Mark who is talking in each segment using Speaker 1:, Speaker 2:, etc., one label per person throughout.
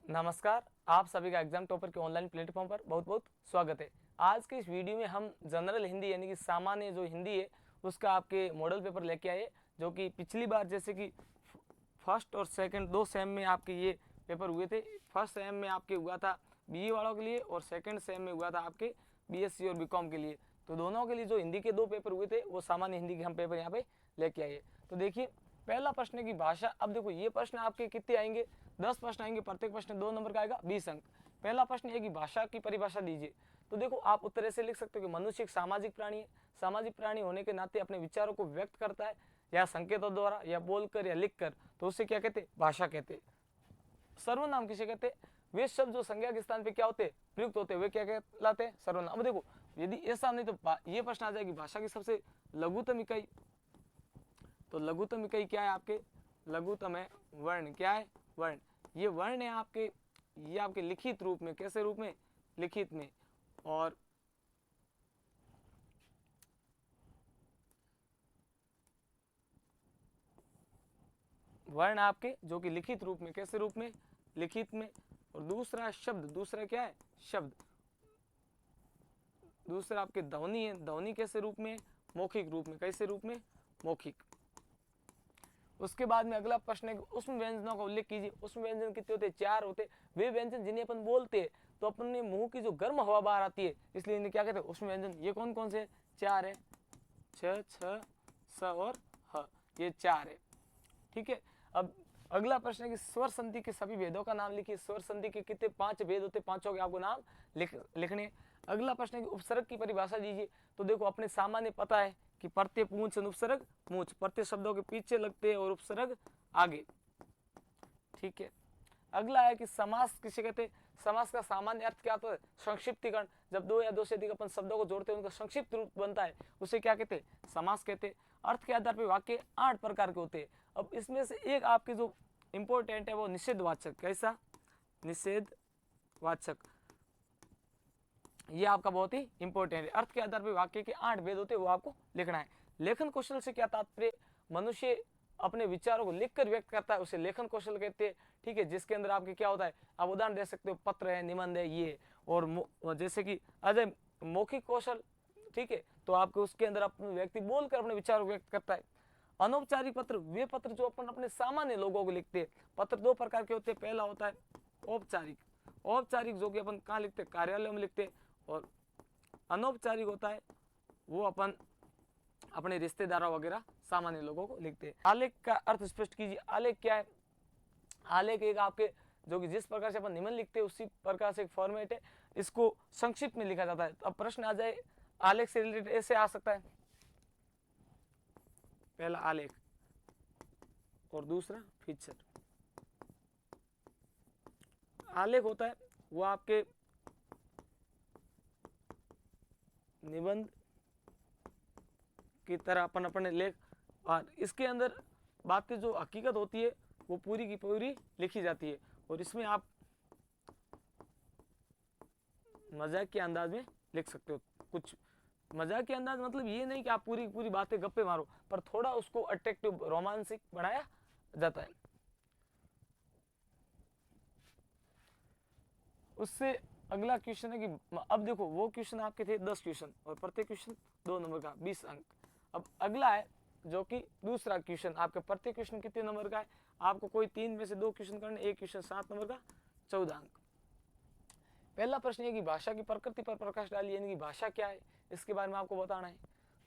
Speaker 1: नमस्कार, आप सभी का एग्जाम टॉपर के ऑनलाइन प्लेटफॉर्म पर बहुत बहुत स्वागत है। आज के इस वीडियो में हम जनरल हिंदी यानी कि सामान्य जो हिंदी है उसका आपके मॉडल पेपर लेके आए, जो कि पिछली बार जैसे कि फर्स्ट और सेकंड दो सेम में आपके ये पेपर हुए थे। फर्स्ट सेम में आपके हुआ था बीई वालों के लिए और सेकंड सेम में हुआ था आपके बीएससी और बीकॉम के लिए। तो दोनों के लिए जो हिंदी के दो पेपर हुए थे वो सामान्य हिंदी के हम पेपर यहाँ पे लेके आए। तो देखिए, पहला प्रश्न की भाषा। अब देखो, ये प्रश्न आपके कितने आएंगे, 10 प्रश्न आएंगे, प्रत्येक प्रश्न 2 नंबर का आएगा, 20 अंक। पहला प्रश्न है कि भाषा की परिभाषा दीजिए। तो देखो, आप उत्तर ऐसे लिख सकते हो कि मनुष्य एक सामाजिक प्राणी है। सामाजिक प्राणी होने के नाते अपने विचारों को व्यक्त करता है या संकेतों द्वारा या बोलकर या लिखकर, तो उसे क्या कहते हैं, भाषा कहते हैं। सर्वनाम किसे कहते हैं, वे शब्द जो संज्ञा के स्थान पे क्या होते हैं, प्रयुक्त होते हैं, वे क्या कहलाते हैं, सर्वनाम। अब देखो, यदि ऐसा नहीं तो ये प्रश्न आ जाएगी भाषा की सबसे लघुतम इकाई। तो लघुतम इकाई क्या है आपके, लघुतम है वर्ण। क्या है, वर्ण। ये वर्ण है आपके, ये आपके लिखित रूप में, कैसे रूप में, लिखित में। और वर्ण आपके जो कि लिखित रूप में, कैसे रूप में, लिखित में। और दूसरा शब्द, दूसरा क्या है, शब्द। दूसरा आपके ध्वनि है, ध्वनि कैसे रूप में, मौखिक रूप में। कैसे रूप में, मौखिक। उसके बाद में अगला प्रश्न है, उसमें व्यंजनों का उल्लेख कीजिए। उसमें व्यंजन कितने होते हैं, 4 होते। वे व्यंजन जिन्हें अपन बोलते हैं तो अपने मुंह की जो गर्म हवा बाहर आती है, इसलिए इन्हें क्या कहते हैं, उसमें व्यंजन। ये कौन कौन से, 4 है, छ, छ, स और ह, ये 4 है। ठीक है। अब अगला प्रश्न है कि स्वर संधि के सभी भेदों का नाम लिखिए। स्वर संधि के कितने, 5 भेद होते, पांचों के आपको नाम लिखने। अगला प्रश्न है कि उपसर्ग की परिभाषा दीजिए। तो देखो, अपने सामान्य पता है कि प्रत्यय पूंछ उपसर्ग मूंछ, प्रत्यय शब्दों के पीछे लगते हैं और उपसर्ग आगे। ठीक है। अगला है कि समास किसे कहते हैं। समास का सामान्य अर्थ क्या होता है, संक्षिप्तीकरण। जब दो या दो से अधिक अपन शब्दों को जोड़ते हैं उनका संक्षिप्त रूप बनता है, उसे क्या कहते हैं, समास कहते हैं। अर्थ के आधार पर वाक्य 8 प्रकार के होते हैं। अब इसमें से एक आपके जो इंपॉर्टेंट है वो निषेधवाचक। कैसा, निषेधवाचक। ये आपका बहुत ही इंपॉर्टेंट है। अर्थ के आधार पर वाक्य के 8 भेद होते हैं, वो आपको लिखना है। लेखन कौशल से क्या तात्पर्य, मनुष्य अपने विचारों को लिखकर व्यक्त करता है, उसे लेखन कौशल कहते हैं। ठीक है। जिसके अंदर आपके क्या होता है, आप उदाहरण दे सकते हो, पत्र है, निबंध है, ये। और जैसे कि अजय मौखिक कौशल, ठीक है, तो आपके उसके अंदर अपने व्यक्ति बोलकर अपने विचारों को व्यक्त करता है। अनौपचारिक पत्र, वे पत्र जो अपन अपने सामान्य लोगों को लिखते हैं। पत्र 2 प्रकार के होते हैं। पहला होता है औपचारिक। औपचारिक जो कि अपन कहाँ लिखते हैं, कार्यालय में लिखते हैं। और अनौपचारिक होता है वो अपन अपने रिश्तेदारों वगैरह सामान्य लोगों को लिखते हैं। आलेख का अर्थ स्पष्ट कीजिए। आलेख क्या है, आलेख एक आपके जो कि जिस प्रकार से अपन निबंध लिखते हैं उसी प्रकार से एक फॉर्मेट है, इसको संक्षिप्त में लिखा जाता है। तो अब प्रश्न आ जाए आलेख से रिलेटेड, ऐसे आ सकता है, पहला आलेख और दूसरा फीचर। आलेख होता है वो आपके निबंध की तरह अपन अपने लेख, और इसके अंदर बातें जो हकीकत होती है वो पूरी की पूरी लिखी जाती है। और इसमें आप मजाक के अंदाज में लिख सकते हो। कुछ मजाक के अंदाज मतलब ये नहीं कि आप पूरी पूरी बातें गप्पे मारो, पर थोड़ा उसको अट्रैक्टिव, रोमांसिक बनाया जाता है। उससे अगला क्वेश्चन है कि अब देखो, वो क्वेश्चन आपके थे 10 क्वेश्चन और प्रत्येक क्वेश्चन 2 नंबर का, 20 अंक। अब अगला है जो कि दूसरा क्वेश्चन, आपके प्रत्येक क्वेश्चन कितने नंबर का है, आपको कोई 3 में से 2 क्वेश्चन करने, एक क्वेश्चन 7 नंबर का, 14 अंक। पहला प्रश्न है कि भाषा की प्रकृति पर प्रकाश डालिए, यानी कि भाषा क्या है इसके बारे में आपको बताना है।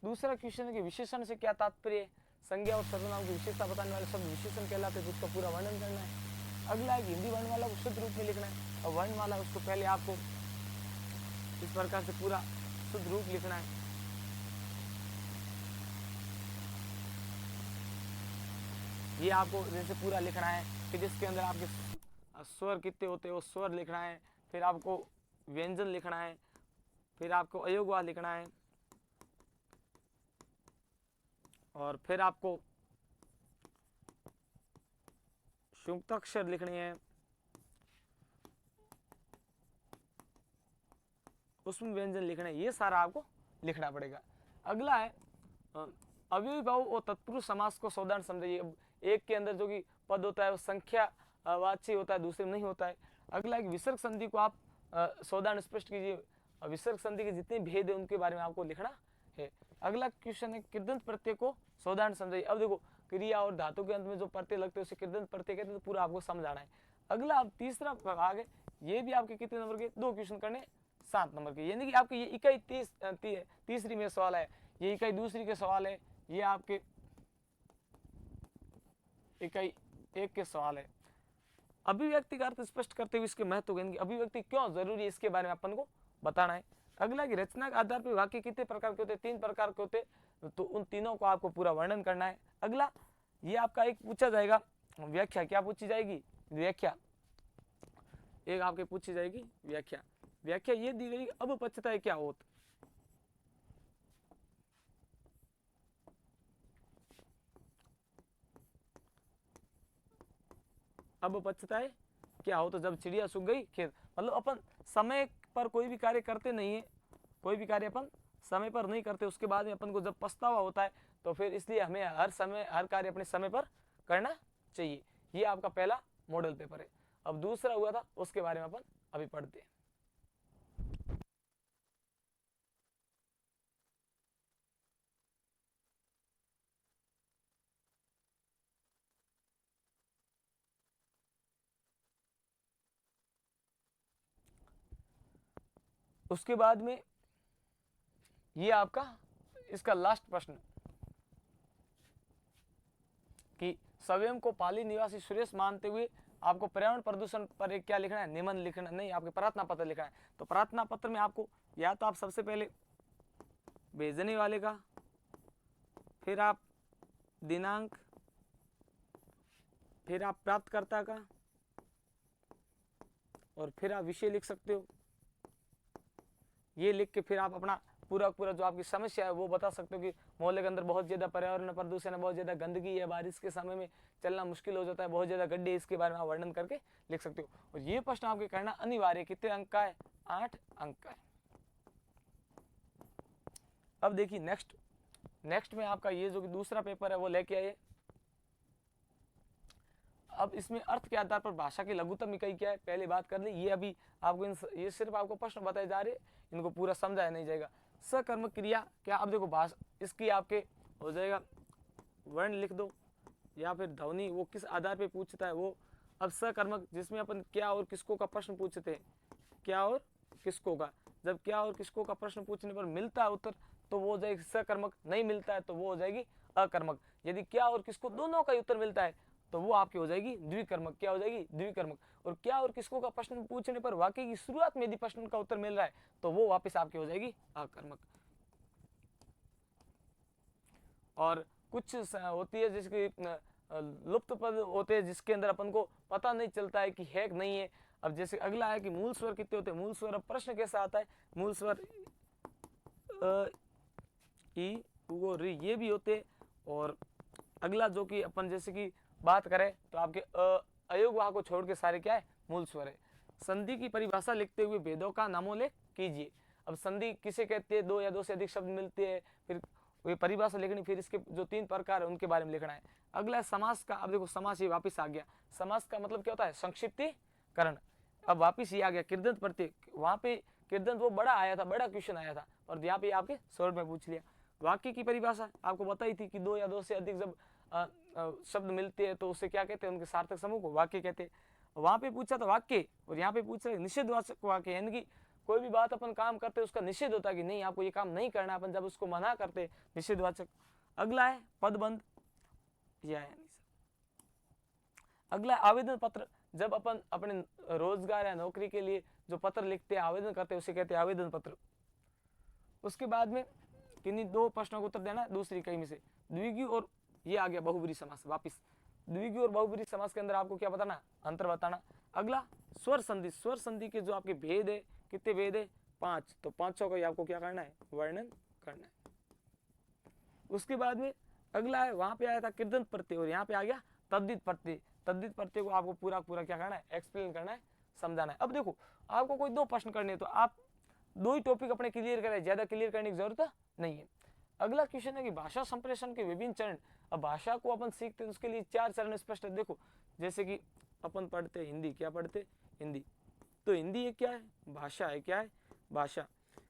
Speaker 1: दूसरा क्वेश्चन है कि विशेषण से क्या तात्पर्य है, संज्ञा और सर्वनाम की विशेषता बताने वाले शब्द विशेषण कहलाते हैं, जिसका पूरा वर्णन करना है। अगला है कि हिंदी वर्णमाला को शुद्ध रूप में लिखना है। और वर्णमाला उसको पहले आपको इस प्रकार से पूरा शुद्ध रूप लिखना है। ये आपको जैसे पूरा लिखना है, फिर जिसके अंदर आपके स्वर कितने होते हैं वो स्वर लिखना है, फिर आपको व्यंजन लिखना है, फिर आपको अयोगवाद लिखना है, और फिर आपको संयुक्ताक्षर लिखने हैं, उसमें व्यंजन लिखना है। ये सारा आपको लिखना पड़ेगा। अगला है अव्ययी भाव और तत्पुरुष समास को सावधान समझिए। एक के अंदर जो कि पद होता है वो संख्या वाच्य होता है, दूसरे में नहीं होता है। अगला एक विसर्ग संधि को आप सावधान स्पष्ट कीजिए। विसर्ग संधि के जितने भेद है उनके बारे में आपको लिखना है। अगला क्वेश्चन है कृदंत प्रत्यय को सावधान समझिए। अब देखो क्रिया और धातु के अंत में जो प्रत्यय लगते हैं उसे कृदंत प्रत्यय कहते हैं, तो पूरा आपको समझाना है। अगला अब तीसरा भाग है, ये भी आपके कितने नंबर के, 2 क्वेश्चन करने 7 नंबर के, यानी कि आपके ये इकाई तीसरी में सवाल है, ये इकाई दूसरी के सवाल है, ये आपके इकाई 1 के सवाल है। अभिव्यक्ति का अर्थ स्पष्ट करते हुए इसके महत्व को, अभिव्यक्ति क्यों जरूरी है इसके बारे में अपन को बताना है। अगला की रचना के आधार पर वाक्य कितने प्रकार के होते हैं, 3 प्रकार के होते हैं, तो उन तीनों को आपको पूरा वर्णन करना है। अगला ये आपका एक पूछा जाएगा व्याख्या, क्या पूछी जाएगी, व्याख्या, एक आपके पूछी जाएगी व्याख्या। व्याख्या ये दी गई, अब पछता है क्या होत, अब पछता है क्या हो, तो जब चिड़िया सूख गई खेत, मतलब अपन समय पर कोई भी कार्य करते नहीं है, कोई भी कार्य अपन समय पर नहीं करते, उसके बाद में अपन को जब पछतावा होता है, तो फिर इसलिए हमें हर समय हर कार्य अपने समय पर करना चाहिए। ये आपका पहला मॉडल पेपर है। अब दूसरा हुआ था, उसके बारे में अपन अभी पढ़ते हैं। उसके बाद में ये आपका इसका लास्ट प्रश्न कि स्वयं को पाली निवासी सुरेश मानते हुए आपको पर्यावरण प्रदूषण पर एक क्या लिखना है, निबंध लिखना, नहीं आपके प्रार्थना पत्र लिखना है। तो प्रार्थना पत्र में आपको या तो आप सबसे पहले भेजने वाले का, फिर आप दिनांक, फिर आप प्राप्तकर्ता का, और फिर आप विषय लिख सकते हो। ये लिख के फिर आप अपना पूरा जो आपकी समस्या है वो बता सकते हो कि मोहल्ले के अंदर बहुत ज्यादा पर्यावरण प्रदूषण है, बहुत ज्यादा गंदगी है, बारिश के समय में चलना मुश्किल हो जाता है, बहुत ज्यादा गड्ढे, इसके बारे में आप वर्णन करके लिख सकते हो। और ये प्रश्न आपके करना अनिवार्य, कितने अंक का है, 8 अंक का है। अब देखिए नेक्स्ट में आपका ये जो दूसरा पेपर है वो लेके आइए। अब इसमें अर्थ के आधार पर भाषा की लघुतम इकाई क्या है, पहले बात कर ली, ये अभी आपको ये सिर्फ आपको प्रश्न बताए जा रहे, इनको पूरा समझाया नहीं जाएगा। सकर्मक क्रिया क्या, अब देखो भाषा इसकी आपके हो जाएगा, वर्ण लिख दो या फिर ध्वनि, वो किस आधार पे पूछता है वो। अब सकर्मक जिसमें अपन क्या और किसको का प्रश्न पूछते हैं, क्या और किसको का, जब क्या और किसको का प्रश्न पूछने पर मिलता है उत्तर तो वो हो जाएगी सकर्मक, नहीं मिलता है तो वो हो जाएगी अकर्मक। यदि क्या और किसको दोनों का उत्तर मिलता है तो वो आपकी हो जाएगी द्विकर्मक, क्या हो जाएगी, द्विकर्मक। और क्या और किसको का प्रश्न पूछने पर वाक्य की शुरुआत में यदि प्रश्न का उत्तर मिल रहा है तो वो वापस आपकी हो जाएगी अकर्मक। और कुछ होती है जिसकी लुप्त पद होते हैं जिसके अंदर अपन को पता नहीं चलता है कि है कि नहीं है। अब जैसे अगला है कि मूल स्वर कितने होते हैं, मूल स्वर, अब प्रश्न कैसा आता है, मूल स्वर ई उ री ये भी होते। और अगला जो कि अपन जैसे कि बात करें तो आपके अयोग वाह को छोड़ के सारे क्या है, मूल स्वर है। संधि की परिभाषा लिखते हुए भेदों का नामोल्लेख कीजिए। अब संधि किसे कहते हैं, 2 या 2 से अधिक शब्द मिलते हैं, फिर ये परिभाषा लिखनी, फिर इसके जो 3 प्रकार है उनके बारे में लिखना है। अगला समास का, अब देखो समास ये वापिस आ गया, समास का मतलब क्या होता है, संक्षिप्तीकरण। अब वापिस ये आ गया कृदंत प्रत्यय, वहां पे कृदंत वो बड़ा आया था, बड़ा क्वेश्चन आया था, और यहाँ पे आपके शॉर्ट में पूछ लिया। वाक्य की परिभाषा आपको बताई थी कि 2 या 2 से अधिक जब शब्द मिलते हैं तो उसे क्या कहते हैं, उनके सार्थक समूह को वाक्य कहते हैं। वहां पे पूछा था वाक्य, और यहाँ पे पूछ रहे निषेधवाचक वाक्य, यानी कि कोई भी बात अपन काम करते उसका निषेध होता है कि नहीं आपको ये काम नहीं करना, अपन जब उसको मना करते, निषेधवाचक। अगला है पदबंध, यह है अगला आवेदन पत्र, जब अपन अपने रोजगार या नौकरी के लिए जो पत्र लिखते हैं, आवेदन करते हैं, उसे कहते हैं आवेदन पत्र। उसके बाद में किन्हीं 2 प्रश्नों का उत्तर देना दूसरी कहीं में से, द्विगु और ये आ गया बहुब्रीहि समास, वापिस द्विगु और बहुब्रीहि समास के अंदर आपको क्या बताना, अंतर बताना। अगला स्वर संधि, स्वर संधि के जो आपके भेद है, कितने भेद है, 5, तो 500 का आपको क्या करना है, वर्णन करना है। उसके बाद में अगला है, वहां पे आया था कृदंत प्रत्यय, और यहाँ पे आ गया तद्धित प्रत्यय। तद्धित प्रत्यय को आपको पूरा क्या करना है, एक्सप्लेन करना है, समझाना है। अब देखो आपको कोई 2 प्रश्न करने तो आप 2 ही टॉपिक अपने क्लियर करें, ज्यादा क्लियर करने की जरूरत नहीं है। अगला क्वेश्चन है कि भाषा संप्रेषण के विभिन्न चरण, अब भाषा को अपन सीखते हैं उसके लिए 4 चरण स्पष्ट है। देखो जैसे कि अपन पढ़ते हिंदी, क्या पढ़ते हिंदी। तो हिंदी ये क्या है, भाषा है, क्या है भाषा।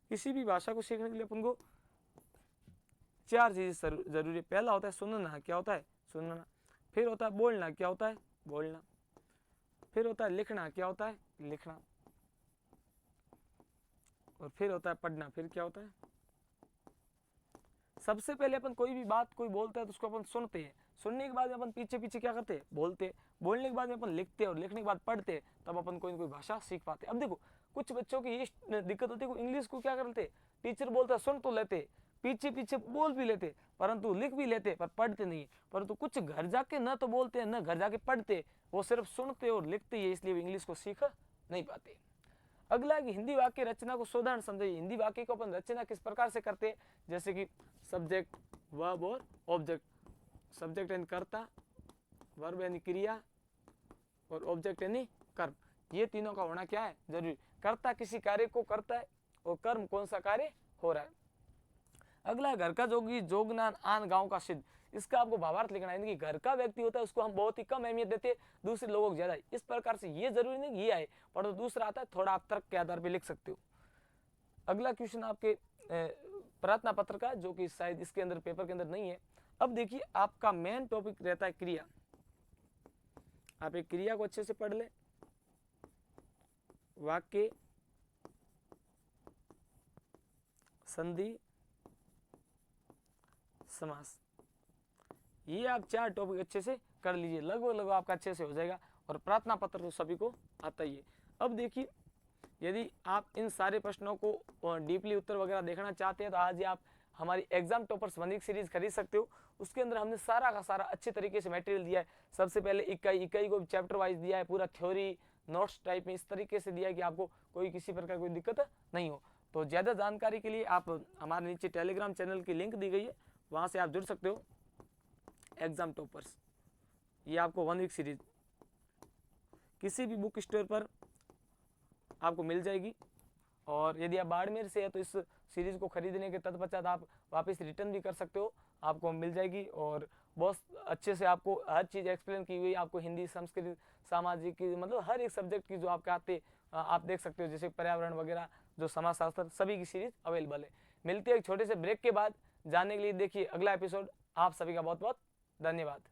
Speaker 1: किसी भी भाषा को सीखने के लिए अपन को चार चीजें जरूरी है। पहला होता है सुनना, क्या होता है सुनना। फिर होता है बोलना, क्या होता है बोलना। फिर होता है लिखना, क्या होता है लिखना। और फिर होता है पढ़ना, फिर क्या होता है। सबसे पहले अपन कोई भी बात कोई बोलता है तो उसको अपन सुनते हैं, सुनने के बाद में अपन पीछे पीछे क्या करते हैं बोलते, बोलने के बाद में अपन लिखते हैं और लिखने के बाद पढ़ते हैं, तब अपन कोई ना कोई भाषा सीख पाते हैं। अब देखो कुछ बच्चों की ये दिक्कत होती है, इंग्लिश को क्या करते, टीचर बोलता है सुन तो लेते, पीछे पीछे बोल भी लेते, परंतु लिख भी लेते पर पढ़ते नहीं। परंतु कुछ घर जाके न तो बोलते हैं न घर जाके पढ़ते, वो सिर्फ सुनते और लिखते ही, इसलिए वो इंग्लिश को सीख नहीं पाते। अगला है कि हिंदी वाक्य रचना को साधारण समझिए। हिंदी वाक्य को अपन रचना किस प्रकार से करते हैं, जैसे कि सब्जेक्ट, वर्ब और ऑब्जेक्ट। सब्जेक्ट यानी कर्ता, वर्ब यानी क्रिया और ऑब्जेक्ट यानी कर्म। ये तीनों का होना क्या है जरूरी। कर्ता किसी कार्य को करता है और कर्म कौन सा कार्य हो रहा है। अगला है घर का जोगी जोगनान आन गांव का सिद्ध। इसका आपको भावार्थ लिखना है, यानी कि घर का व्यक्ति होता है उसको हम बहुत ही कम अहमियत देते हैं, दूसरे लोगों को ज्यादा। इस प्रकार से ये जरूरी नहीं कि ये आए, परंतु दूसरा आता है, थोड़ा आप तर्क के आधार पर लिख सकते हो। अगला क्वेश्चन आपके प्रार्थना पत्र का, जो कि शायद इसके अंदर पेपर के अंदर नहीं है। अब देखिए आपका मेन टॉपिक रहता है क्रिया। आप एक क्रिया को अच्छे से पढ़ ले, वाक्य, संधि, समास, ये आप चार टॉपिक अच्छे से कर लीजिए, लगभग आपका अच्छे से हो जाएगा। और प्रार्थना पत्र तो सभी को आता ही है। अब देखिए यदि आप इन सारे प्रश्नों को डीपली उत्तर वगैरह देखना चाहते हैं तो आज ही आप हमारी एग्जाम टॉपर्स 1 वीक सीरीज खरीद सकते हो। उसके अंदर हमने सारा का सारा अच्छे तरीके से मटेरियल दिया है। सबसे पहले इकाई को चैप्टर वाइज दिया है, पूरा थ्योरी नोट्स टाइप में इस तरीके से दिया है कि आपको कोई किसी प्रकार कोई दिक्कत नहीं हो। तो ज़्यादा जानकारी के लिए आप हमारे नीचे टेलीग्राम चैनल की लिंक दी गई है, वहाँ से आप जुड़ सकते हो। एग्जाम टॉपर्स, ये आपको 1 वीक सीरीज किसी भी बुक स्टोर पर आपको मिल जाएगी। और यदि आप बाड़मेर से है तो इस सीरीज को खरीदने के तत्पश्चात आप वापस रिटर्न भी कर सकते हो, आपको मिल जाएगी। और बहुत अच्छे से आपको हर चीज़ एक्सप्लेन की हुई, आपको हिंदी, संस्कृत, सामाजिक की, मतलब हर एक सब्जेक्ट की जो आपके आते आप देख सकते हो, जैसे पर्यावरण वगैरह, जो समाजशास्त्र, सभी की सीरीज अवेलेबल है। मिलते हैं एक छोटे से ब्रेक के बाद। जानने के लिए देखिए अगला एपिसोड। आप सभी का बहुत बहुत धन्यवाद।